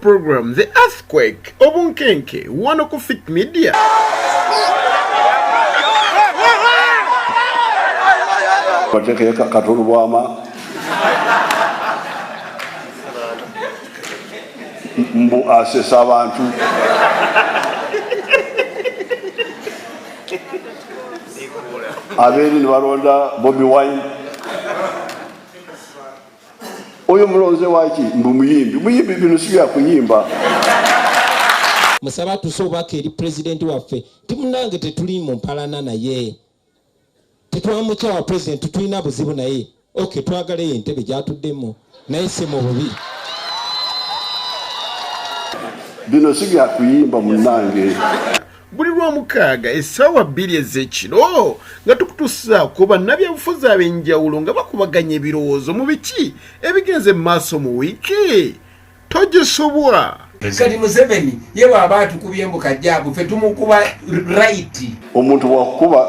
program The Earthquake obunkenke wano ku Fit Media. Bateke katulubwama mbu asesa abantu aberi nibaronda Bobi Wine oyo mulonze waki mbu muyimbi bino siya kuyimba musaba tusobaka eri president waffe timunange tetuli mu mpalana naye tetwamukyawa president tulina buzibu naye okay twagala entebe gyatuddemu naye si mu bubi bino siya kuyimba munange. Buli lwamukaaga essaawa 2 ez'ekiro nga tukutuusa ku bannabyabufuzi ab'enjawulo nga bakubaganya ebirowoozo mu biki ebigenze mu maaso mu wiiki togisobwa. Kati Museveni ye bw'aba atukubye mbu kajjaabu ffe tumukuba right. Omuntu wakuba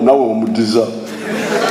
nawe omuddiza.